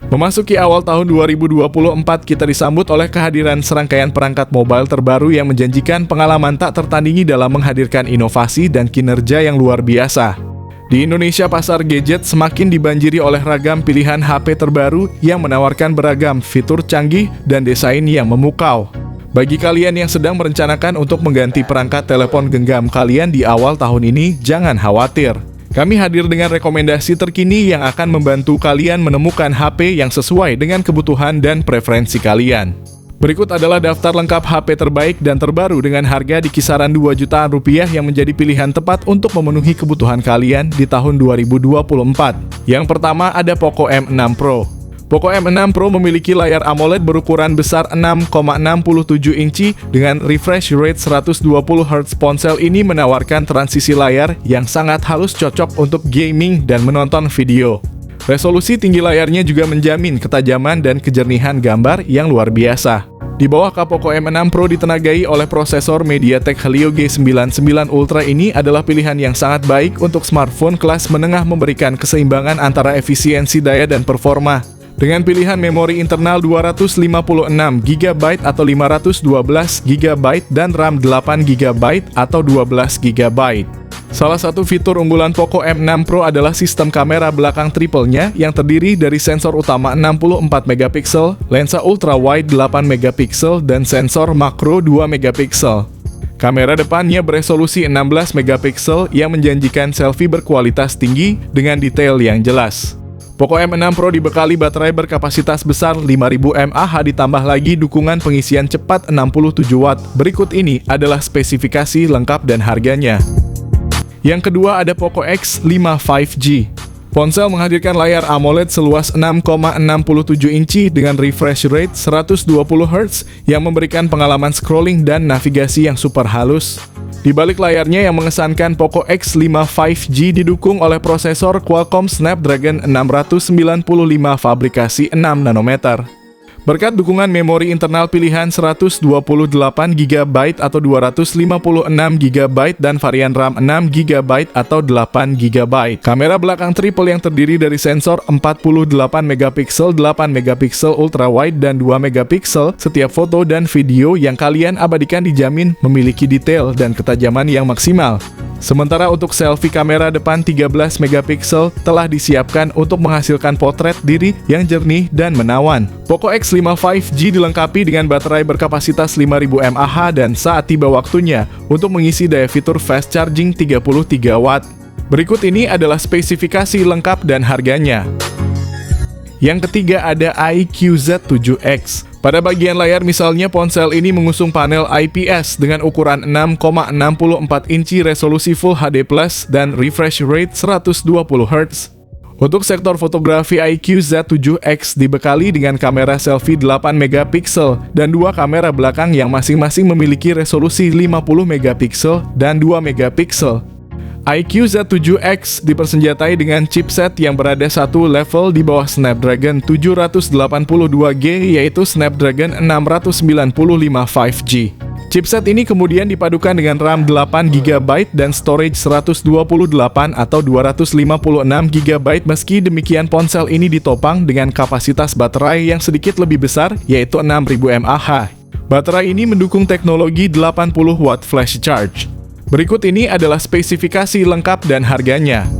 Memasuki awal tahun 2024, kita disambut oleh kehadiran serangkaian perangkat mobile terbaru yang menjanjikan pengalaman tak tertandingi dalam menghadirkan inovasi dan kinerja yang luar biasa. Di Indonesia, pasar gadget semakin dibanjiri oleh ragam pilihan HP terbaru yang menawarkan beragam fitur canggih dan desain yang memukau. Bagi kalian yang sedang merencanakan untuk mengganti perangkat telepon genggam kalian di awal tahun ini, jangan khawatir. Kami hadir dengan rekomendasi terkini yang akan membantu kalian menemukan HP yang sesuai dengan kebutuhan dan preferensi kalian. Berikut adalah daftar lengkap HP terbaik dan terbaru dengan harga di kisaran 2 jutaan rupiah yang menjadi pilihan tepat untuk memenuhi kebutuhan kalian di tahun 2024. Yang pertama ada Poco M6 Pro. Poco M6 Pro memiliki layar AMOLED berukuran besar 6,67 inci dengan refresh rate 120 Hz. Ponsel ini menawarkan transisi layar yang sangat halus, cocok untuk gaming dan menonton video. Resolusi tinggi layarnya juga menjamin ketajaman dan kejernihan gambar yang luar biasa. Di bawah Poco M6 Pro ditenagai oleh prosesor MediaTek Helio G99 Ultra. Ini adalah pilihan yang sangat baik untuk smartphone kelas menengah, memberikan keseimbangan antara efisiensi daya dan performa. Dengan pilihan memori internal 256GB atau 512GB dan RAM 8GB atau 12GB. Salah satu fitur unggulan Poco M6 Pro adalah sistem kamera belakang triple-nya yang terdiri dari sensor utama 64MP, lensa ultra wide 8MP, dan sensor makro 2MP. Kamera depannya beresolusi 16MP yang menjanjikan selfie berkualitas tinggi dengan detail yang jelas. Poco M6 Pro dibekali baterai berkapasitas besar 5000 mAh ditambah lagi dukungan pengisian cepat 67W. Berikut ini adalah spesifikasi lengkap dan harganya. Yang kedua ada Poco X5 5G. Ponsel menghadirkan layar AMOLED seluas 6,67 inci dengan refresh rate 120Hz yang memberikan pengalaman scrolling dan navigasi yang super halus. Di balik layarnya yang mengesankan, Poco X5 5G didukung oleh prosesor Qualcomm Snapdragon 695 fabrikasi 6 nanometer. Berkat dukungan memori internal pilihan 128GB atau 256GB dan varian RAM 6GB atau 8GB. Kamera belakang triple yang terdiri dari sensor 48MP, 8MP ultra wide dan 2MP. Setiap foto dan video yang kalian abadikan dijamin memiliki detail dan ketajaman yang maksimal. Sementara untuk selfie, kamera depan 13MP telah disiapkan untuk menghasilkan potret diri yang jernih dan menawan. Poco X5 5G dilengkapi dengan baterai berkapasitas 5000 mAh dan saat tiba waktunya untuk mengisi daya fitur fast charging 33W. Berikut ini adalah spesifikasi lengkap dan harganya. Yang ketiga ada IQ-Z7X. Pada bagian layar misalnya, ponsel ini mengusung panel IPS dengan ukuran 6,64 inci, resolusi Full HD+, dan refresh rate 120Hz. Untuk sektor fotografi, IQ-Z7X dibekali dengan kamera selfie 8MP dan dua kamera belakang yang masing-masing memiliki resolusi 50MP dan 2MP. IQ-Z7X dipersenjatai dengan chipset yang berada satu level di bawah Snapdragon 782G, yaitu Snapdragon 695 5G. Chipset ini kemudian dipadukan dengan RAM 8GB dan storage 128 atau 256GB. Meski demikian, ponsel ini ditopang dengan kapasitas baterai yang sedikit lebih besar, yaitu 6000 mAh. Baterai ini mendukung teknologi 80W flash charge. Berikut ini adalah spesifikasi lengkap dan harganya.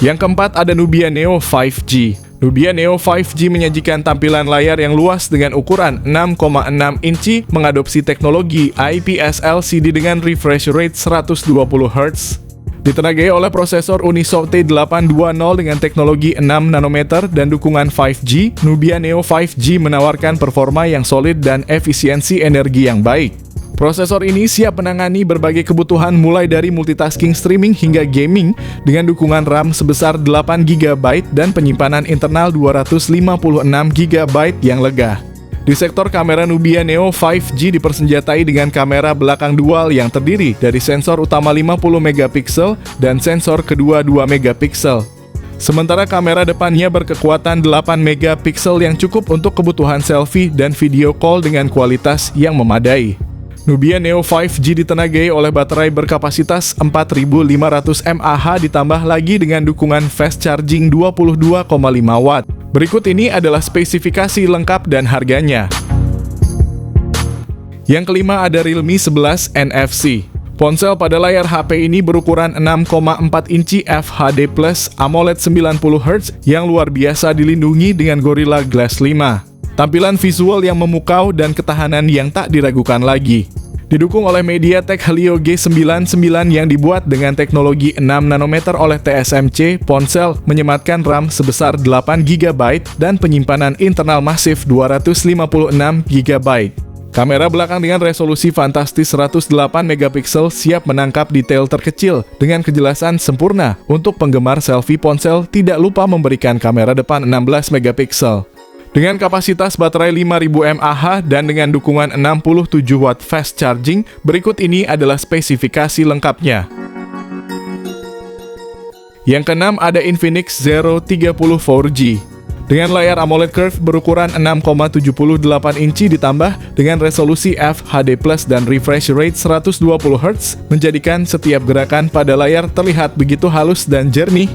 Yang keempat ada Nubia Neo 5G. Nubia Neo 5G menyajikan tampilan layar yang luas dengan ukuran 6,6 inci, mengadopsi teknologi IPS LCD dengan refresh rate 120Hz. Ditenagai oleh prosesor Unisoc T820 dengan teknologi 6 nanometer dan dukungan 5G, Nubia Neo 5G menawarkan performa yang solid dan efisiensi energi yang baik. Prosesor ini siap menangani berbagai kebutuhan mulai dari multitasking, streaming, hingga gaming dengan dukungan RAM sebesar 8GB dan penyimpanan internal 256GB yang lega. Di sektor kamera, Nubia Neo 5G dipersenjatai dengan kamera belakang dual yang terdiri dari sensor utama 50MP dan sensor kedua 2MP. Sementara kamera depannya berkekuatan 8MP yang cukup untuk kebutuhan selfie dan video call dengan kualitas yang memadai. Nubia Neo 5G ditenagai oleh baterai berkapasitas 4500 mAh ditambah lagi dengan dukungan fast charging 22,5 watt. Berikut ini adalah spesifikasi lengkap dan harganya. Yang kelima ada Realme 11 NFC. Ponsel pada layar HP ini berukuran 6,4 inci FHD Plus AMOLED 90Hz yang luar biasa dilindungi dengan Gorilla Glass 5. Tampilan visual yang memukau dan ketahanan yang tak diragukan lagi. Didukung oleh MediaTek Helio G99 yang dibuat dengan teknologi 6 nanometer oleh TSMC, ponsel menyematkan RAM sebesar 8 GB dan penyimpanan internal masif 256 GB. Kamera belakang dengan resolusi fantastis 108 megapiksel siap menangkap detail terkecil dengan kejelasan sempurna. Untuk penggemar selfie ponsel tidak lupa memberikan kamera depan 16 megapiksel. Dengan kapasitas baterai 5000 mAh dan dengan dukungan 67 watt fast charging, berikut ini adalah spesifikasi lengkapnya. Yang keenam ada Infinix Zero 30 4G. Dengan layar AMOLED Curve berukuran 6,78 inci ditambah dengan resolusi FHD Plus dan refresh rate 120Hz, menjadikan setiap gerakan pada layar terlihat begitu halus dan jernih.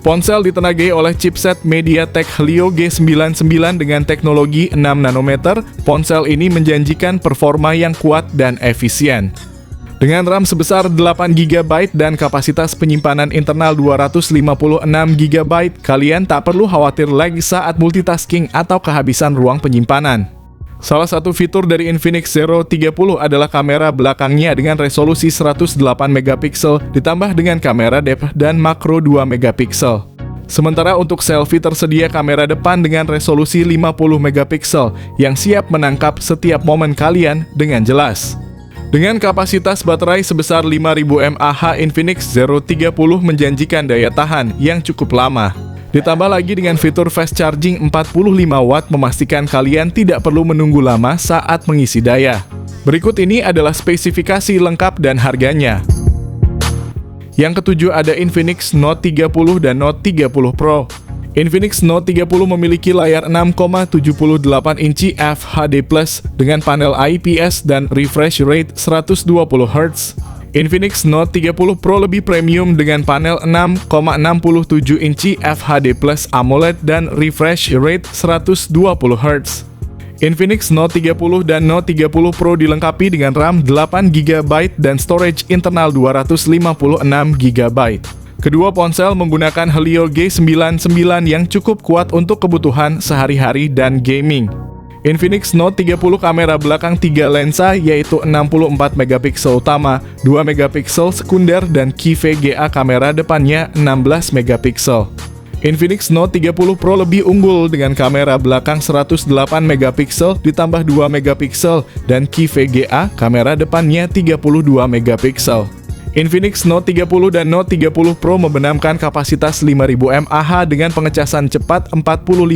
Ponsel ditenagai oleh chipset MediaTek Helio G99 dengan teknologi 6 nanometer. Ponsel ini menjanjikan performa yang kuat dan efisien. Dengan RAM sebesar 8 GB dan kapasitas penyimpanan internal 256 GB, kalian tak perlu khawatir lagi saat multitasking atau kehabisan ruang penyimpanan. Salah satu fitur dari Infinix Zero 30 adalah kamera belakangnya dengan resolusi 108 megapiksel ditambah dengan kamera depth dan makro 2 megapiksel. Sementara untuk selfie tersedia kamera depan dengan resolusi 50 megapiksel yang siap menangkap setiap momen kalian dengan jelas. Dengan kapasitas baterai sebesar 5000 mAh, Infinix Zero 30 menjanjikan daya tahan yang cukup lama. Ditambah lagi dengan fitur fast charging 45 watt memastikan kalian tidak perlu menunggu lama saat mengisi daya. Berikut ini adalah spesifikasi lengkap dan harganya. Yang ketujuh ada Infinix Note 30 dan Note 30 Pro. Infinix Note 30 memiliki layar 6,78 inci FHD Plus dengan panel IPS dan refresh rate 120Hz. Infinix Note 30 Pro lebih premium dengan panel 6,67 inci FHD Plus AMOLED dan refresh rate 120Hz. Infinix Note 30 dan Note 30 Pro dilengkapi dengan RAM 8 GB dan storage internal 256 GB. Kedua ponsel menggunakan Helio G99 yang cukup kuat untuk kebutuhan sehari-hari dan gaming. Infinix Note 30 kamera belakang 3 lensa yaitu 64 megapiksel utama, 2 megapiksel sekunder dan key VGA kamera depannya 16 megapiksel. Infinix Note 30 Pro lebih unggul dengan kamera belakang 108 megapiksel ditambah 2 megapiksel dan key VGA kamera depannya 32 megapiksel. Infinix Note 30 dan Note 30 Pro membenamkan kapasitas 5000 mAh dengan pengecasan cepat 45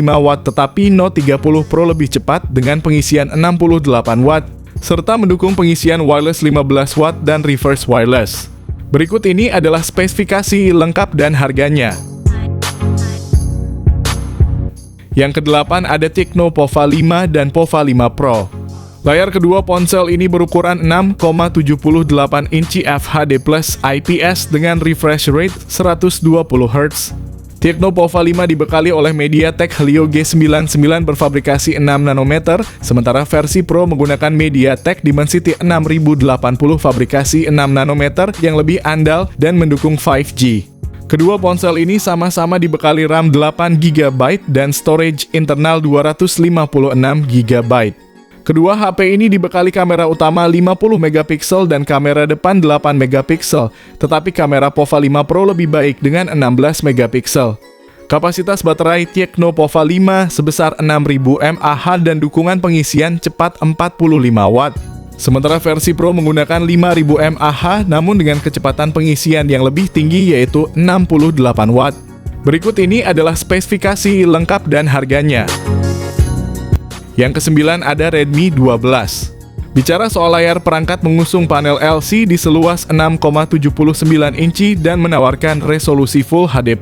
watt, tetapi Note 30 Pro lebih cepat dengan pengisian 68 watt, serta mendukung pengisian wireless 15 watt dan reverse wireless. Berikut ini adalah spesifikasi lengkap dan harganya. Yang kedelapan ada Tecno Pova 5 dan Pova 5 Pro. Layar kedua ponsel ini berukuran 6,78 inci FHD Plus IPS dengan refresh rate 120Hz. Tecno Pova 5 dibekali oleh MediaTek Helio G99 berfabrikasi 6 nanometer, sementara versi Pro menggunakan MediaTek Dimensity 6080 fabrikasi 6 nanometer yang lebih andal dan mendukung 5G. Kedua ponsel ini sama-sama dibekali RAM 8 GB dan storage internal 256 GB. Kedua HP ini dibekali kamera utama 50 megapiksel dan kamera depan 8 megapiksel, tetapi kamera Pova 5 Pro lebih baik dengan 16 megapiksel. Kapasitas baterai Tecno Pova 5 sebesar 6000 mAh dan dukungan pengisian cepat 45 watt. Sementara versi Pro menggunakan 5000 mAh namun dengan kecepatan pengisian yang lebih tinggi yaitu 68 watt. Berikut ini adalah spesifikasi lengkap dan harganya. Yang kesembilan ada Redmi 12. Bicara soal layar, perangkat mengusung panel LCD seluas 6,79 inci dan menawarkan resolusi Full HD+.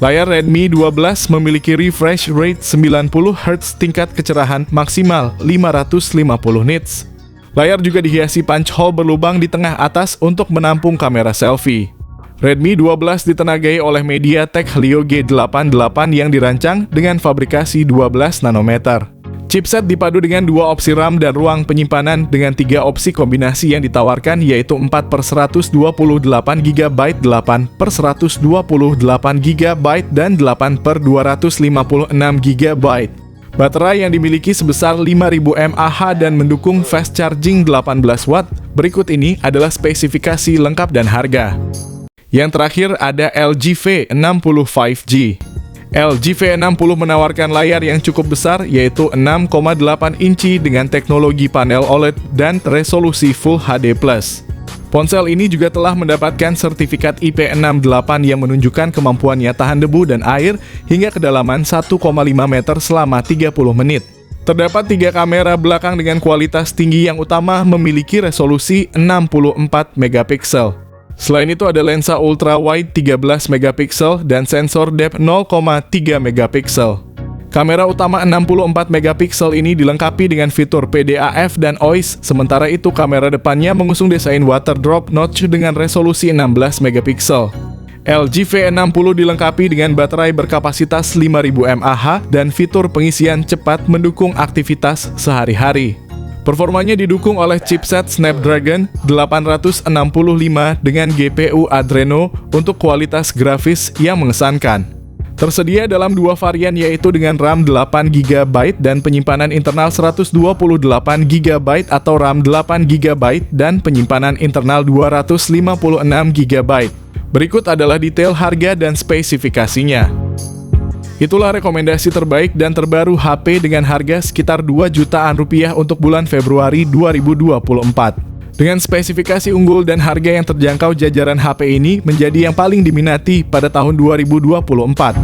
Layar Redmi 12 memiliki refresh rate 90Hz, tingkat kecerahan maksimal 550 nits. Layar juga dihiasi punch hole berlubang di tengah atas untuk menampung kamera selfie. Redmi 12 ditenagai oleh MediaTek Helio G88 yang dirancang dengan fabrikasi 12 nanometer. Chipset dipadu dengan 2 opsi RAM dan ruang penyimpanan dengan 3 opsi kombinasi yang ditawarkan yaitu 4/128GB, 8/128GB, dan 8/256GB. Baterai yang dimiliki sebesar 5000 mAh dan mendukung fast charging 18 watt. Berikut ini adalah spesifikasi lengkap dan harga. Yang terakhir ada LG V60 5G. LG V60 menawarkan layar yang cukup besar yaitu 6,8 inci dengan teknologi panel OLED dan resolusi Full HD+. Ponsel ini juga telah mendapatkan sertifikat IP68 yang menunjukkan kemampuannya tahan debu dan air hingga kedalaman 1,5 meter selama 30 menit. Terdapat 3 kamera belakang dengan kualitas tinggi yang utama memiliki resolusi 64 megapiksel. Selain itu ada lensa ultra wide 13 megapiksel dan sensor depth 0,3 megapiksel. Kamera utama 64 megapiksel ini dilengkapi dengan fitur PDAF dan OIS, sementara itu kamera depannya mengusung desain water drop notch dengan resolusi 16 megapiksel. LG V60 dilengkapi dengan baterai berkapasitas 5000 mAh dan fitur pengisian cepat mendukung aktivitas sehari-hari. Performanya didukung oleh chipset Snapdragon 865 dengan GPU Adreno untuk kualitas grafis yang mengesankan. Tersedia dalam 2 varian yaitu dengan RAM 8GB dan penyimpanan internal 128GB atau RAM 8GB dan penyimpanan internal 256GB. Berikut adalah detail harga dan spesifikasinya. Itulah rekomendasi terbaik dan terbaru HP dengan harga sekitar 2 jutaan rupiah untuk bulan Februari 2024. Dengan spesifikasi unggul dan harga yang terjangkau, jajaran HP ini menjadi yang paling diminati pada tahun 2024.